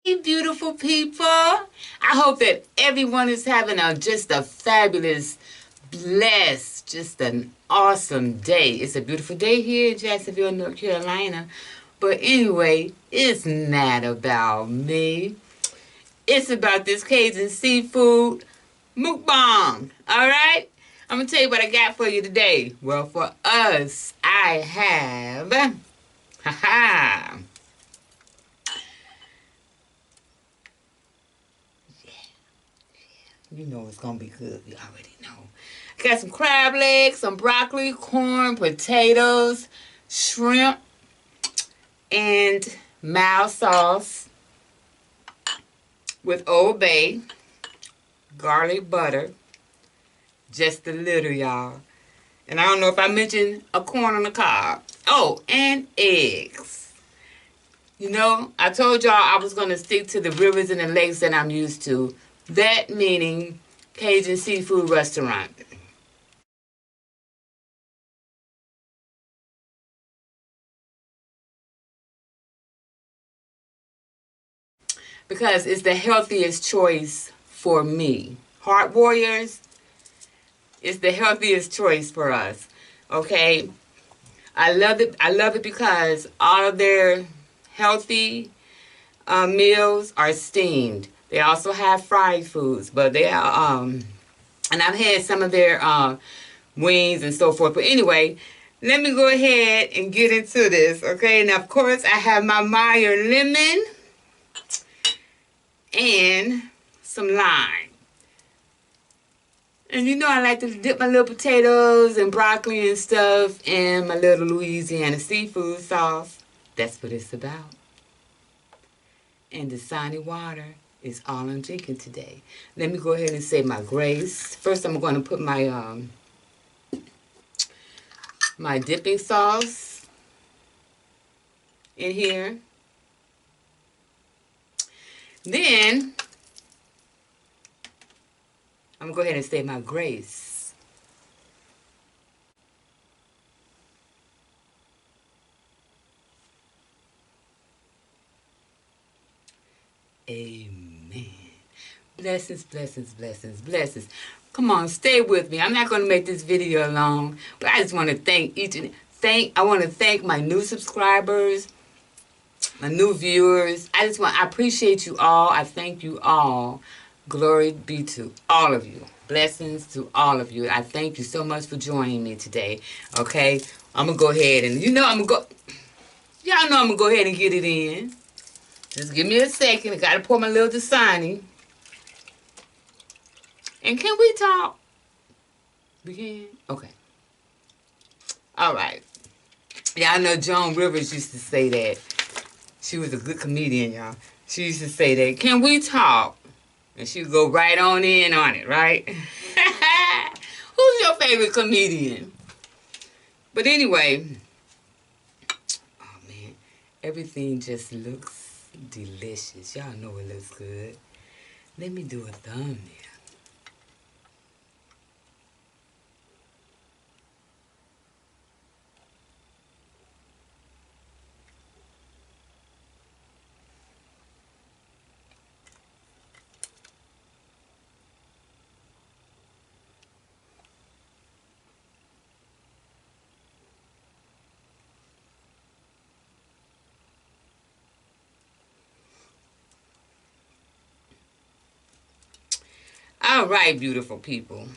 Hey, beautiful people. I hope that everyone is having just a fabulous, blessed, just an awesome day. It's a beautiful day here in Jacksonville, North Carolina. But anyway, it's not about me. It's about this Cajun seafood mukbang. All right? I'm going to tell you what I got for you today. Well, for us, I have, haha, you know it's gonna be good. You already know. I got some crab legs, some broccoli, corn, potatoes, shrimp, and mild sauce with Old Bay, garlic butter, just a little, y'all. And I don't know if I mentioned a corn on the cob. Oh, and eggs. You know, I told y'all I was gonna stick to the rivers and the lakes that I'm used to. That meaning Cajun seafood restaurant. Because it's the healthiest choice for me. Heart Warriors is the healthiest choice for us. Okay? I love it. I love it because all of their healthy meals are steamed. They also have fried foods, but they are and I've had some of their wings and so forth. But anyway, let me go ahead and get into this, okay? And of course, I have my Meyer lemon and some lime. And you know I like to dip my little potatoes and broccoli and stuff in my little Louisiana seafood sauce. That's what it's about. And the Dasani water is all I'm drinking today. Let me go ahead and say my grace. First I'm going to put my dipping sauce in here. Then I'm going to go ahead and say my grace. Amen. Blessings, blessings, blessings, blessings. Come on, stay with me. I'm not going to make this video long, but I just want to thank I want to thank my new subscribers, my new viewers. I appreciate you all. I thank you all. Glory be to all of you. Blessings to all of you. I thank you so much for joining me today. Okay? I'm going to go ahead and, y'all know I'm going to go ahead and get it in. Just give me a second. I got to pour my little Dasani. And can we talk? We can? Okay. All right. Yeah, I know Joan Rivers used to say that. She was a good comedian, y'all. She used to say that. Can we talk? And she would go right on in on it, right? Who's your favorite comedian? But anyway, oh man, everything just looks delicious. Y'all know it looks good. Let me do a thumbnail. All right, beautiful people.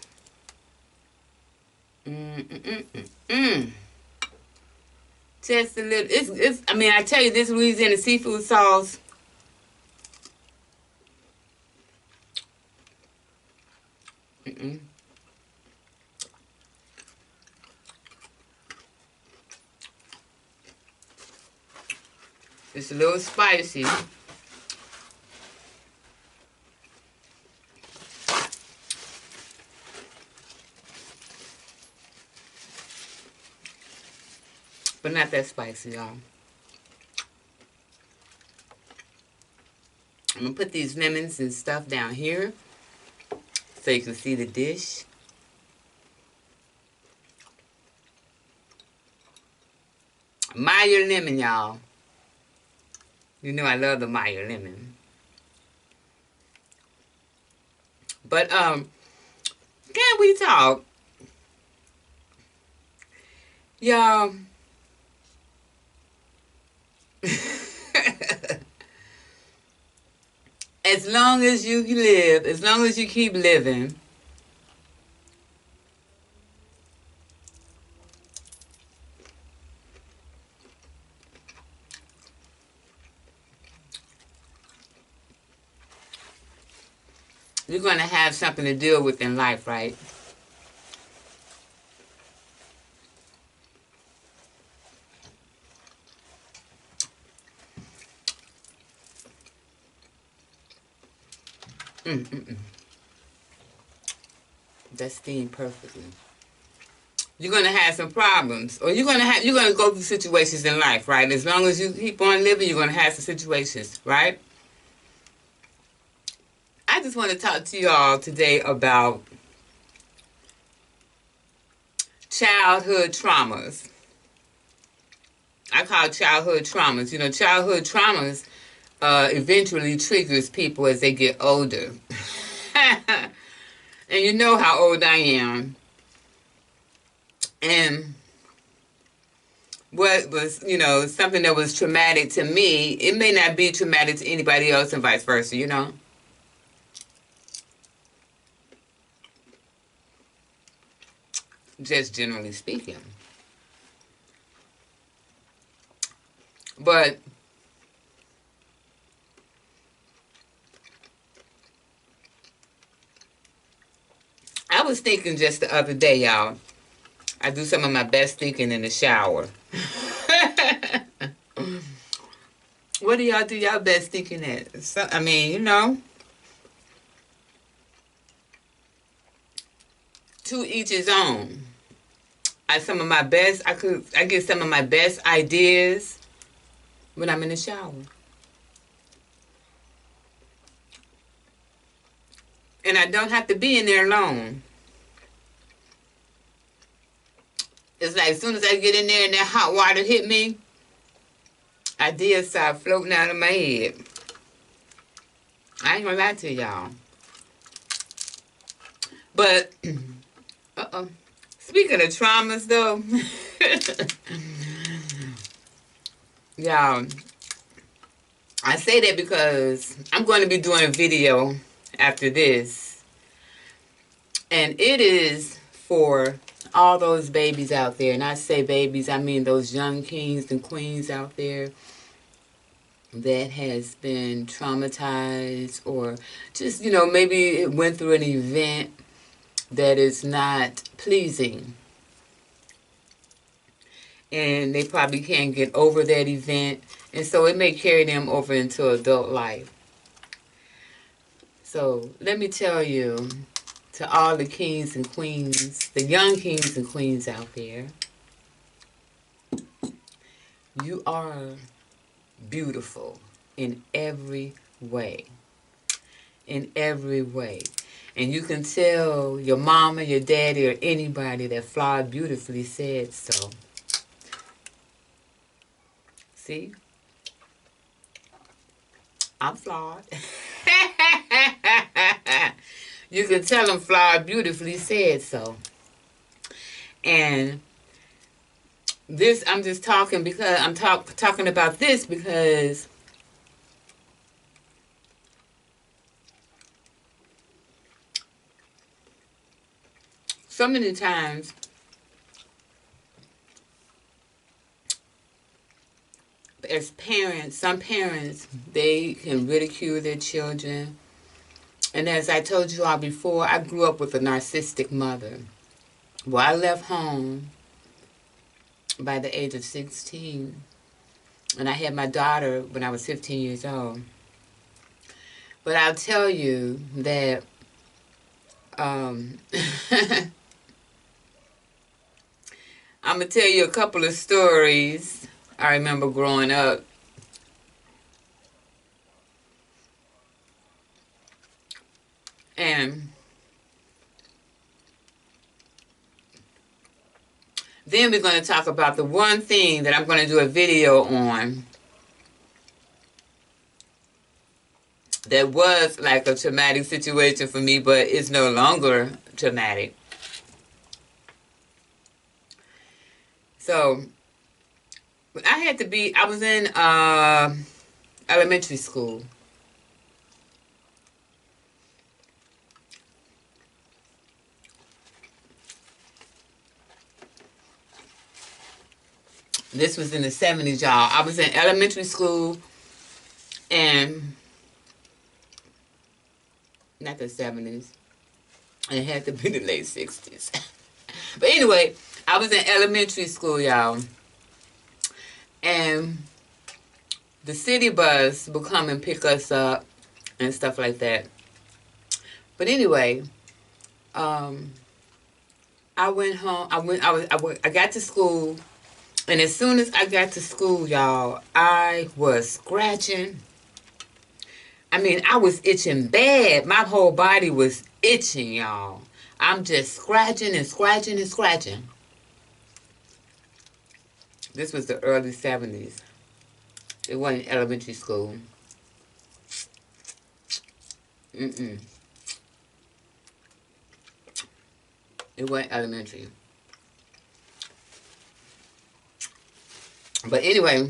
Mm-mm-mm-mm-mm. Just a little. I mean, I tell you, this Louisiana seafood sauce. Mm-mm. It's a little spicy. But not that spicy, y'all. I'm going to put these lemons and stuff down here so you can see the dish. Meyer lemon, y'all. You know I love the Meyer lemon. But can we talk? Y'all, as long as you live, as long as you keep living, you're going to have something to deal with in life, right? That's steamed perfectly. You're gonna have some problems, or you're gonna go through situations in life, right? As long as you keep on living, you're gonna have some situations, right? I just want to talk to y'all today about childhood traumas. I call it childhood traumas. You know, childhood traumas eventually triggers people as they get older. And you know how old I am. And what was, you know, something that was traumatic to me, it may not be traumatic to anybody else and vice versa, you know? Just generally speaking. But I was thinking just the other day, y'all. I do some of my best thinking in the shower. What do y'all do y'all best thinking at? So, I mean, you know, to each his own. I get some of my best ideas when I'm in the shower. And I don't have to be in there alone. It's like as soon as I get in there and that hot water hit me, ideas start floating out of my head. I ain't gonna lie to y'all. But, speaking of traumas though, y'all, I say that because I'm going to be doing a video after this. And it is for all those babies out there. And I say babies, I mean those young kings and queens out there that has been traumatized or just, you know, maybe it went through an event that is not pleasing. And they probably can't get over that event. And so it may carry them over into adult life. So let me tell you, to all the kings and queens, the young kings and queens out there, you are beautiful in every way. In every way. And you can tell your mama, your daddy, or anybody that Flawed beautifully said so. See? I'm flawed. You can tell them Flawed beautifully said so. And this, I'm just talking because I'm talking about this because so many times as parents, some parents, they can ridicule their children. And as I told you all before, I grew up with a narcissistic mother. Well, I left home by the age of 16. And I had my daughter when I was 15 years old. But I'll tell you that I'm going to tell you a couple of stories I remember growing up. And then we're going to talk about the one thing that I'm going to do a video on that was like a traumatic situation for me, but it's no longer traumatic. So, I was in elementary school. This was in the 70s, y'all. I was in elementary school, and not the 70s. It had to be the late 60s. But anyway, I was in elementary school, y'all. And the city bus would come and pick us up and stuff like that. But anyway, I went home. I got to school. And as soon as I got to school, y'all, I was scratching. I mean, I was itching bad. My whole body was itching, y'all. I'm just scratching and scratching and scratching. This was the early 70s. It wasn't elementary school. Mm-mm. It wasn't elementary. But anyway,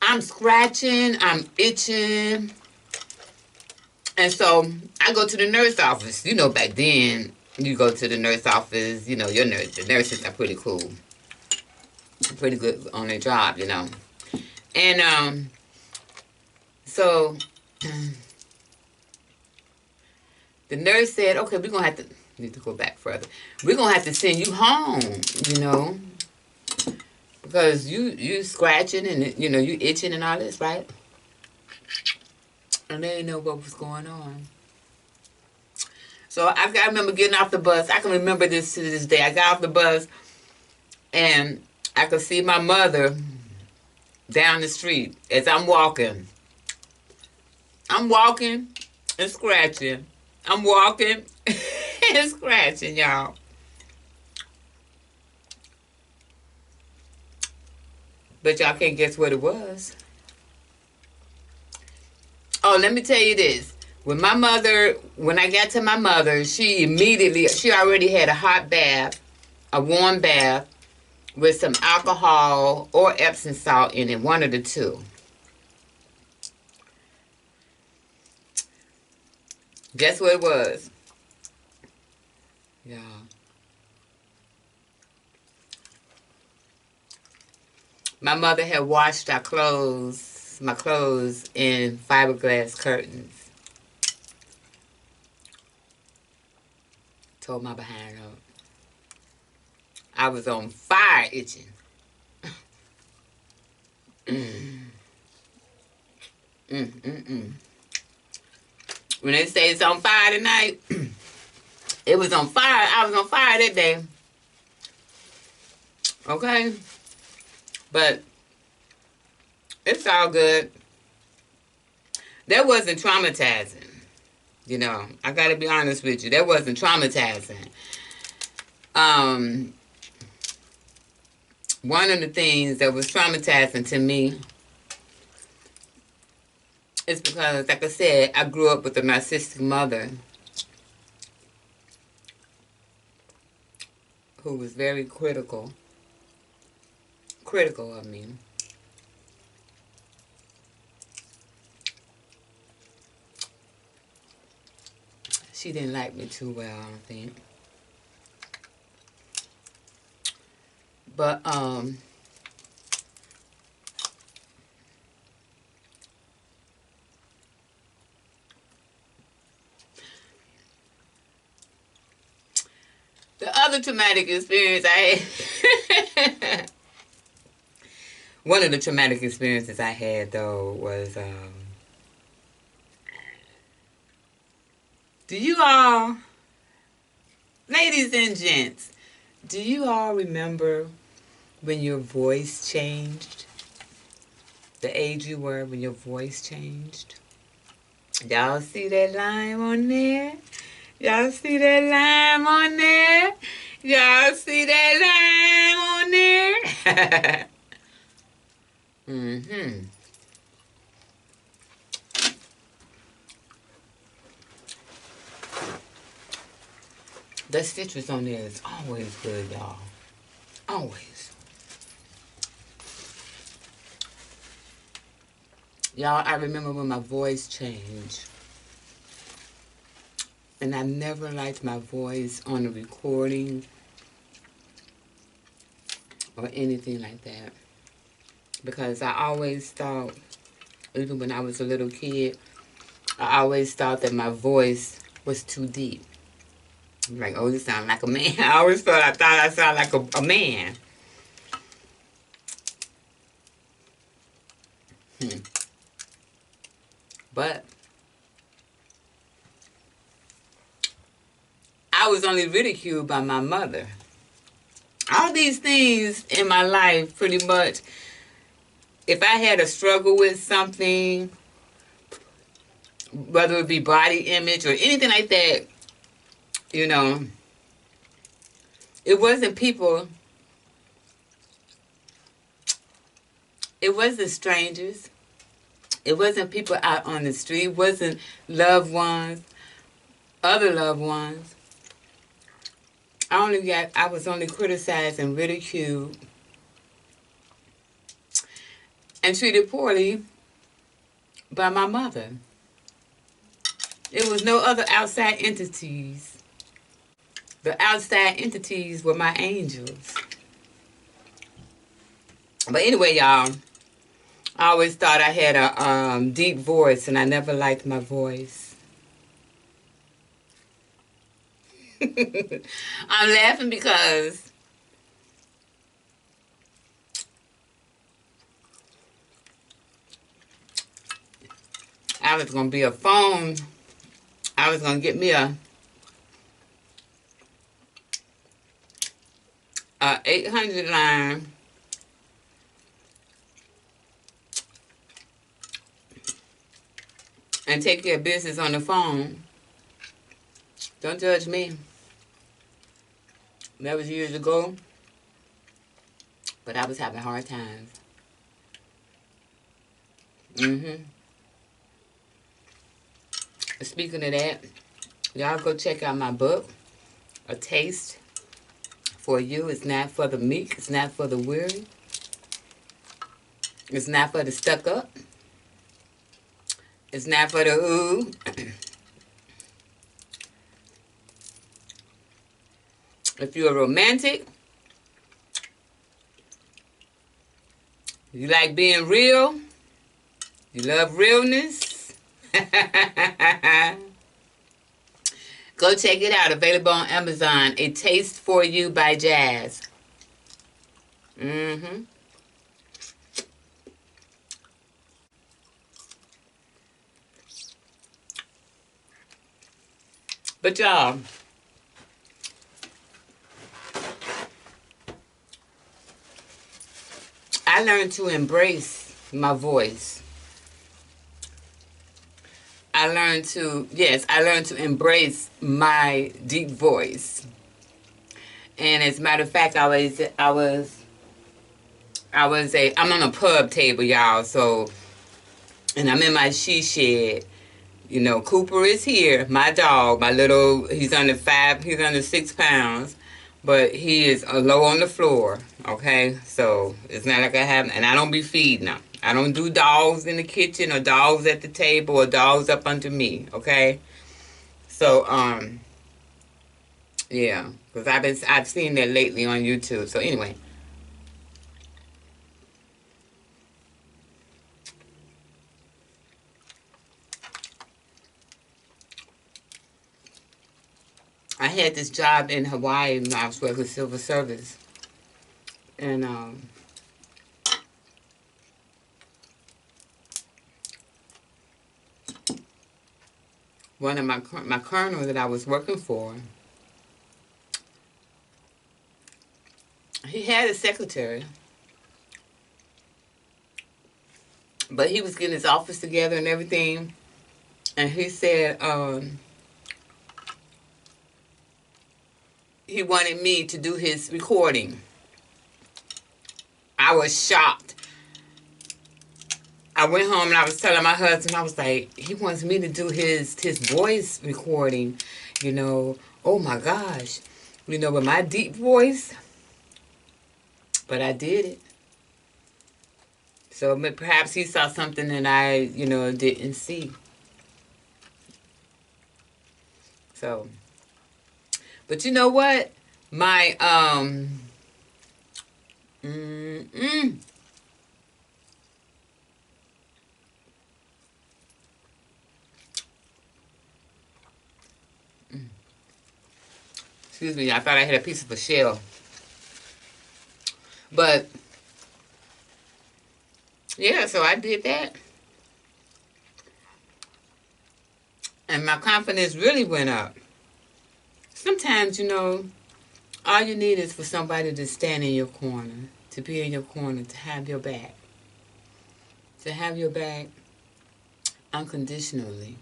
I'm scratching, I'm itching. And so I go to the nurse office. You know, back then, you go to the nurse office, you know, the nurses are pretty cool. Pretty good on their job, you know. And so the nurse said, okay, we're going to have to, need to go back further. We're going to have to send you home, you know, because you scratching and, you know, you itching and all this, right? And they didn't know what was going on. So I remember getting off the bus. I can remember this to this day. I got off the bus and I could see my mother down the street as I'm walking. I'm walking and scratching. I'm walking and scratching, y'all. But y'all can't guess what it was. Oh, let me tell you this. When I got to my mother, she already had a hot bath, a warm bath, with some alcohol or Epsom salt in it, one of the two. Guess what it was? Yeah. My mother had washed my clothes in fiberglass curtains. Tore my behind up. I was on fire itching. When they say it's on fire tonight, it was on fire. I was on fire that day. Okay? But it's all good. That wasn't traumatizing. You know, I got to be honest with you. That wasn't traumatizing. One of the things that was traumatizing to me is because, like I said, I grew up with a narcissistic mother who was very critical of me. She didn't like me too well, I don't think. But, the other traumatic experience I had, one of the traumatic experiences I had, though, was, do you all, ladies and gents, do you all remember when your voice changed? The age you were when your voice changed? Y'all see that line on there? Y'all see that line on there? Y'all see that line on there? Mm-hmm. The citrus on there is always good, y'all. Always. Y'all, I remember when my voice changed. And I never liked my voice on a recording or anything like that. Because I always thought, even when I was a little kid, I always thought that my voice was too deep. I'm like, oh, you sound like a man. I thought I sounded like a man. But I was only ridiculed by my mother. All these things in my life, pretty much, if I had a struggle with something, whether it be body image or anything like that, you know, it wasn't people, it wasn't strangers, it wasn't people out on the street, it wasn't loved ones, other loved ones. I was only criticized and ridiculed and treated poorly by my mother. It was no other outside entities. The outside entities were my angels. But anyway, y'all, I always thought I had a deep voice, and I never liked my voice. I'm laughing because I was going to be a phone. I was going to get me a 800 line and take care of business on the phone. Don't judge me. That was years ago. But I was having hard times. Speaking of that, y'all go check out my book, A Taste for You. It's not for the meek. It's not for the weary. It's not for the stuck up. It's not for the ooh. If you're a romantic, you like being real, you love realness, go check it out. Available on Amazon. A Taste for You by Jazz. But y'all, I learned to embrace my voice. I learned to embrace my deep voice. And as a matter of fact, I'm on a pub table, y'all, so, and I'm in my she shed. You know, Cooper is here, my dog, he's under 6 pounds, but he is low on the floor, okay? So, it's not like and I don't be feeding him. I don't do dogs in the kitchen or dogs at the table or dogs up under me, okay? So, yeah, because I've seen that lately on YouTube. So, anyway. I had this job in Hawaii when I was working with civil service. And, one of my colonel that I was working for, he had a secretary. But he was getting his office together and everything. And he said, he wanted me to do his recording. I was shocked. I went home and I was telling my husband, I was like, he wants me to do his voice recording, you know. Oh my gosh. You know, with my deep voice. But I did it. So perhaps he saw something that I, you know, didn't see. So, but you know what? My, excuse me, I thought I had a piece of a shell. But, yeah, so I did that. And my confidence really went up. Sometimes, you know, all you need is for somebody to stand in your corner, to be in your corner, to have your back. To have your back unconditionally.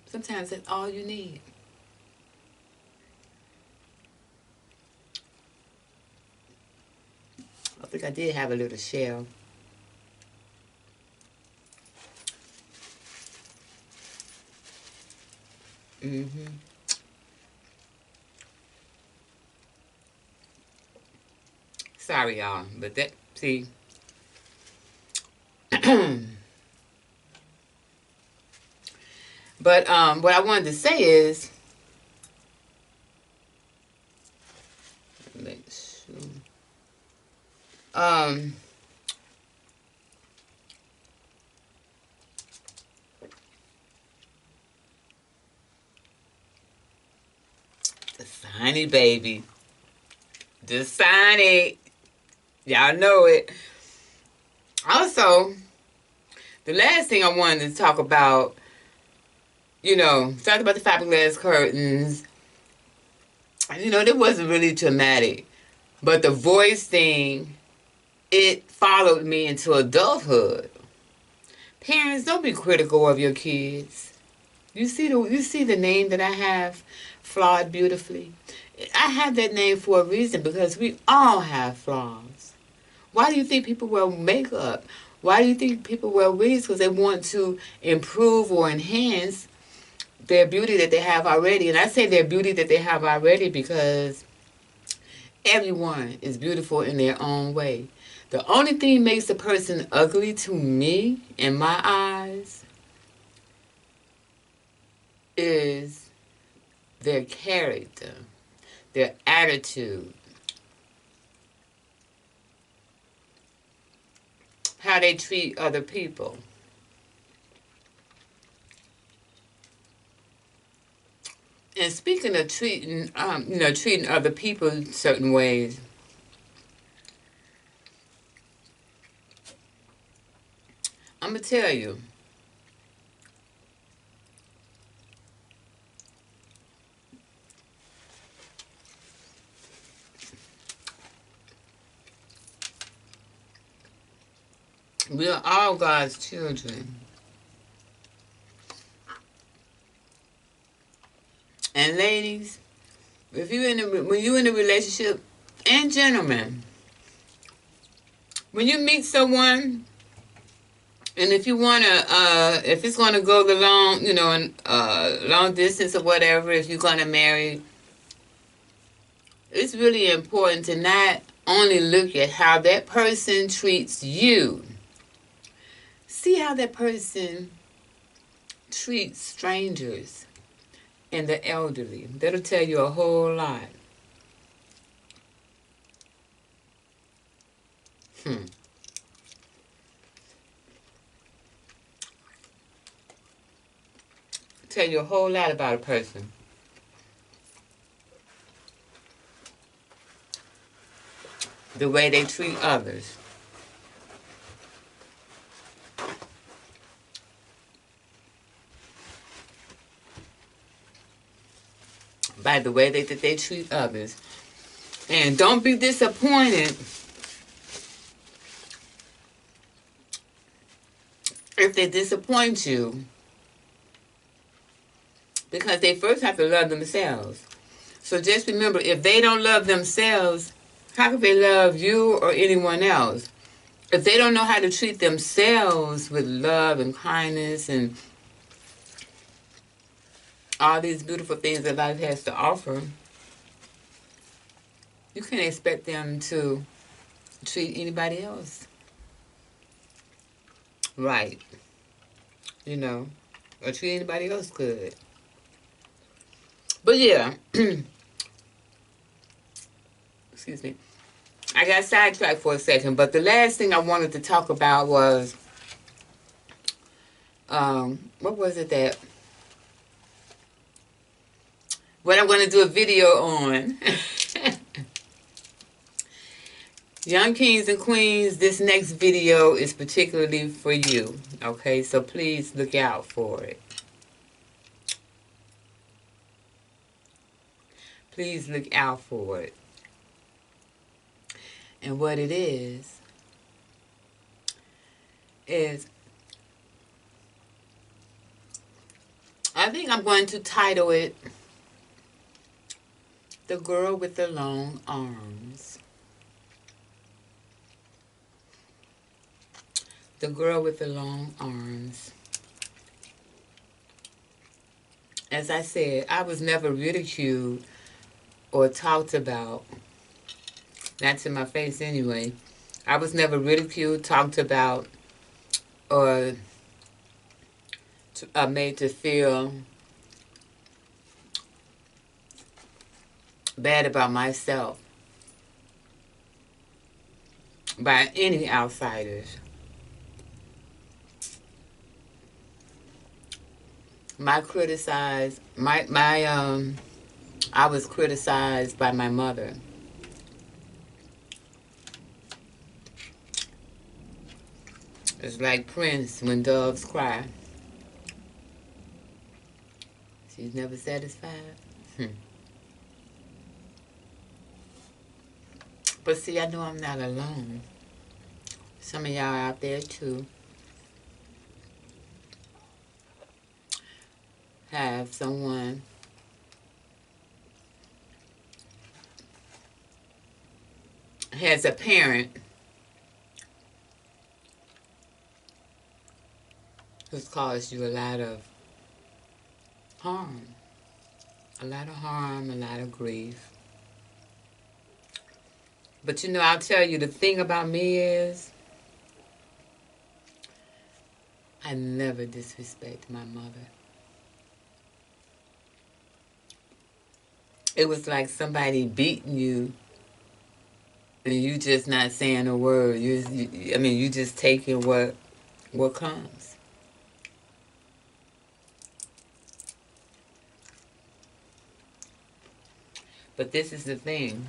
Sometimes that's all you need. I think I did have a little shell. Sorry, y'all, but that, see. But what I wanted to say is, make sure. The Signy baby. The Signy. Y'all know it. Also, the last thing I wanted to talk about, you know, talked about the fiberglass curtains. You know, that wasn't really traumatic. But the voice thing, it followed me into adulthood. Parents, don't be critical of your kids. You see the name that I have, Flawed Beautifully? I have that name for a reason because we all have flaws. Why do you think people wear makeup? Why do you think people wear wigs? Because they want to improve or enhance their beauty that they have already. And I say their beauty that they have already because everyone is beautiful in their own way. The only thing makes a person ugly to me, in my eyes, is their character, their attitude, how they treat other people. And speaking of treating, treating other people certain ways, I'm gonna tell you. We are all God's children. And ladies, if you when you're in a relationship, and gentlemen, when you meet someone, and if you if it's gonna go the long, long distance or whatever, if you're gonna marry, it's really important to not only look at how that person treats you. See how that person treats strangers and the elderly. That'll tell you a whole lot. Tell you a whole lot about a person. The way they treat others. By the way that they treat others. And don't be disappointed if they disappoint you, because they first have to love themselves. So just remember, if they don't love themselves, how can they love you or anyone else? If they don't know how to treat themselves with love and kindness and all these beautiful things that life has to offer, you can't expect them to treat anybody else right, you know, or treat anybody else good. But yeah, excuse me. I got sidetracked for a second, but the last thing I wanted to talk about was, what was it that, what I'm going to do a video on. Young Kings and Queens, this next video is particularly for you, okay? So please look out for it. Please look out for it. And what it is I think I'm going to title it The Girl with the Long Arms. The Girl with the Long Arms. As I said, I was never ridiculed or talked about. Not to my face anyway. I was never ridiculed, talked about, or made to feel bad about myself by any outsiders. I was criticized by my mother. It's like Prince when doves cry. She's never satisfied. But see, I know I'm not alone. Some of y'all out there too have someone has a parent who's caused you a lot of harm. A lot of harm, a lot of grief. But you know, I'll tell you, the thing about me is I never disrespect my mother. It was like somebody beating you and you just not saying a word. You just taking what comes. But this is the thing.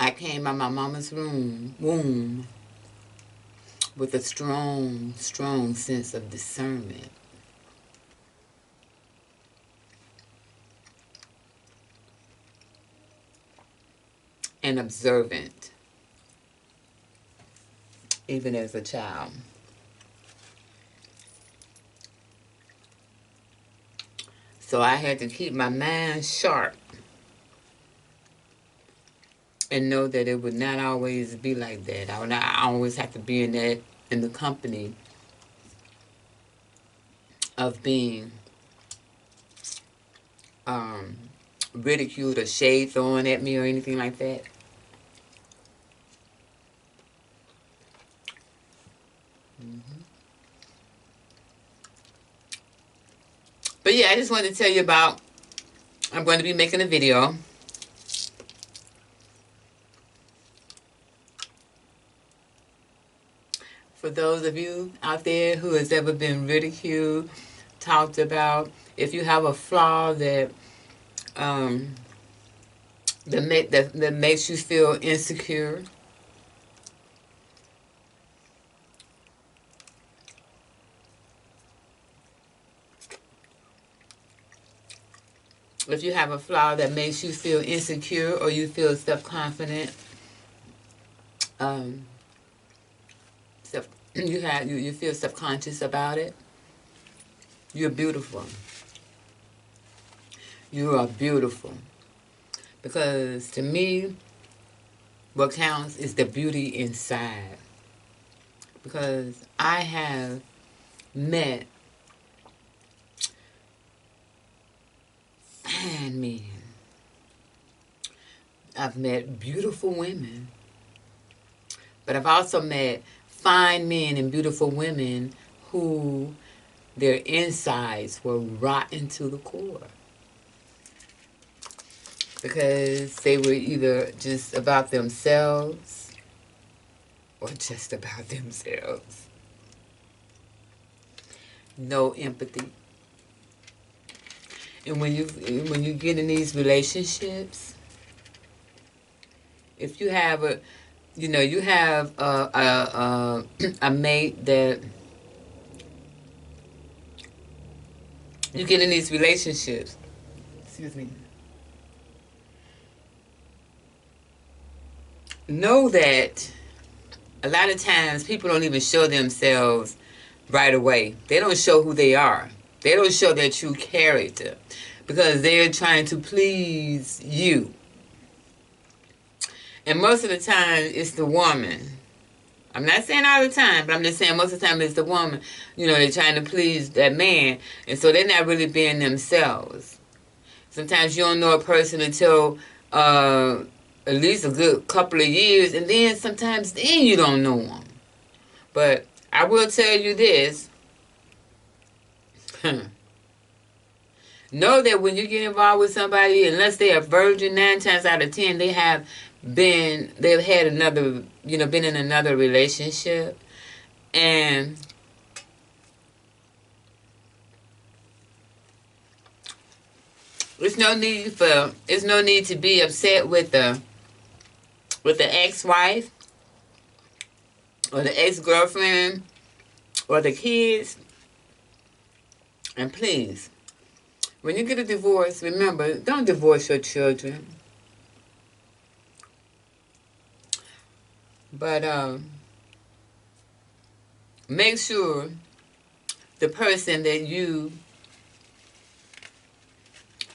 I came out my mama's womb with a strong, strong sense of discernment. And observant, even as a child. So I had to keep my mind sharp and know that it would not always be like that. I would not always have to be in the company of being ridiculed or shade thrown at me or anything like that. But yeah, I just wanted to tell you about, I'm going to be making a video. For those of you out there who has ever been ridiculed, talked about, if you have a flaw that that makes you feel insecure, if you have a flaw that makes you feel insecure or you feel self-confident, um, you feel subconscious about it, you're beautiful. You are beautiful. Because to me, what counts is the beauty inside. Because I have met fine men. I've met beautiful women. But I've also met fine men and beautiful women who their insides were rotten to the core. Because they were either just about themselves or just about themselves. No empathy. And when you get in these relationships, if you have you have a mate that you get in these relationships. Excuse me. Know that a lot of times people don't even show themselves right away. They don't show who they are. They don't show their true character because they're trying to please you. And most of the time, it's the woman. I'm not saying all the time, but I'm just saying most of the time it's the woman. You know, they're trying to please that man. And so they're not really being themselves. Sometimes you don't know a person until at least a good couple of years. And then sometimes then you don't know them. But I will tell you this. Know that when you get involved with somebody, unless they are virgin, 9 times out of 10, they've had another, been in another relationship. And there's no need to be upset with the ex-wife or the ex-girlfriend or the kids. And please, when you get a divorce, remember, don't divorce your children. But make sure the person that you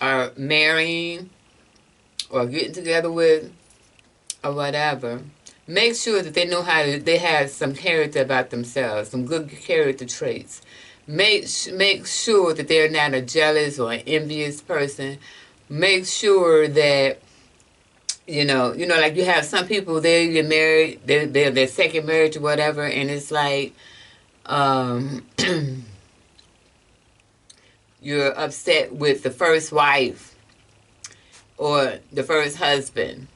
are marrying or getting together with or whatever, make sure that they know they have some character about themselves, some good character traits. Make sure that they're not a jealous or an envious person. Make sure that like you have some people, they get married, they're their second marriage or whatever, and it's like you're upset with the first wife or the first husband,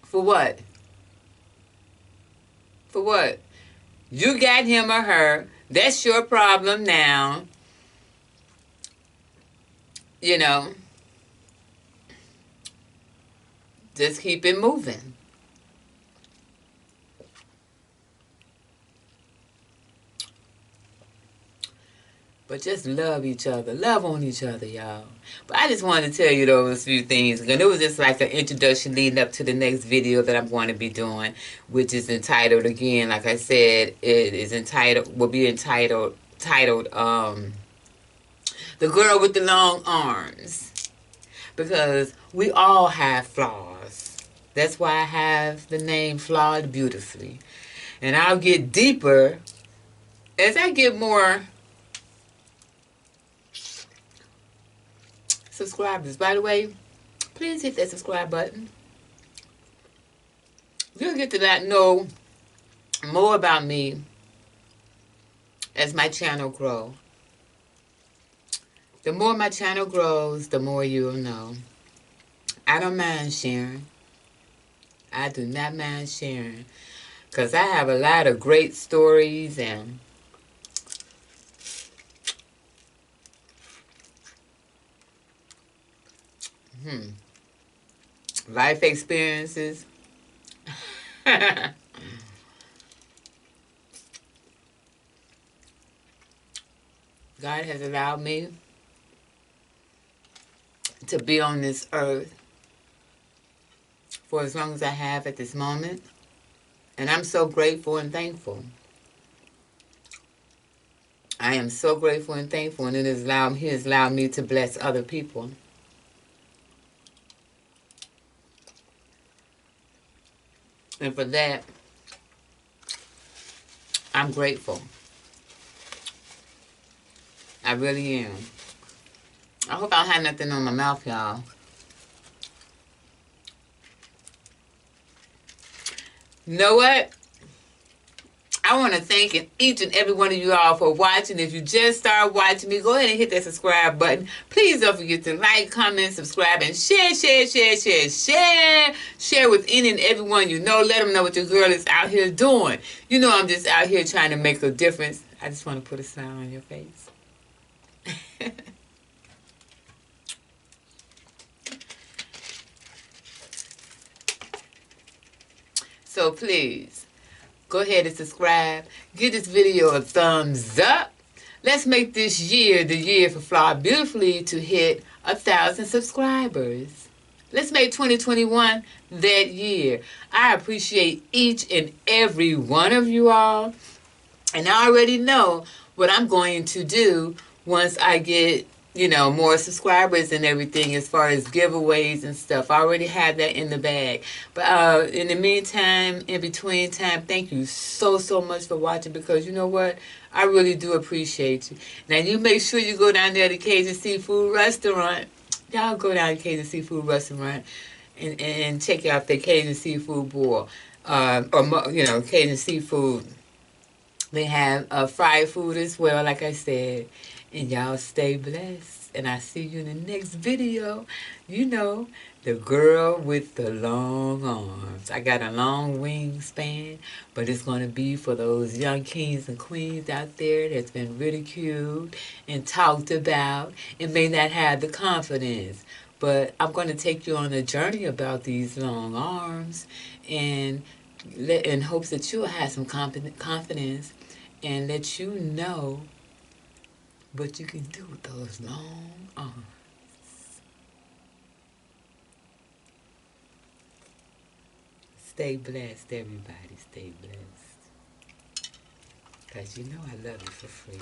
for what? For what? You got him or her. That's your problem now. Just keep it moving. But just love each other. Love on each other, y'all. But I just wanted to tell you those few things. And it was just like an introduction leading up to the next video that I'm going to be doing, which is entitled, again, like I said, will be entitled, The Girl with the Long Arms. Because we all have flaws. That's why I have the name Flawed Beautifully. And I'll get deeper as I get more subscribers. By the way, please hit that subscribe button. You'll get to know more about me as my channel grows. The more my channel grows, the more you'll know. I don't mind sharing. I do not mind sharing. Because I have a lot of great stories and life experiences. God has allowed me to be on this earth for as long as I have at this moment. And I'm so grateful and thankful. I am so grateful and thankful, and He has allowed me to bless other people. And for that, I'm grateful. I really am. I hope I don't have nothing on my mouth, y'all. You know what? I want to thank each and every one of you all for watching. If you just started watching me, go ahead and hit that subscribe button. Please don't forget to like, comment, subscribe, and share. Share with any and everyone you know. Let them know what your girl is out here doing. You know I'm just out here trying to make a difference. I just want to put a smile on your face. So please, go ahead and subscribe. Give this video a thumbs up. Let's make this year the year for Flawed Beautifully to hit 1,000 subscribers. Let's make 2021 that year. I appreciate each and every one of you all. And I already know what I'm going to do once I get, more subscribers and everything as far as giveaways and stuff. I already have that in the bag. But in the meantime, in between time, thank you so much for watching, because you know what? I really do appreciate you. Now, you make sure you go down there to Cajun Seafood Restaurant. Y'all go down to Cajun Seafood Restaurant and check out the Cajun Seafood Bowl. Cajun Seafood. They have fried food as well, like I said. And y'all stay blessed. And I'll see you in the next video. You know, the girl with the long arms. I got a long wingspan, but it's going to be for those young kings and queens out there that's been ridiculed and talked about and may not have the confidence. But I'm going to take you on a journey about these long arms, and in hopes that you'll have some confidence and let you know what you can do with those long arms. Stay blessed, everybody. Stay blessed. Because you know I love you for free.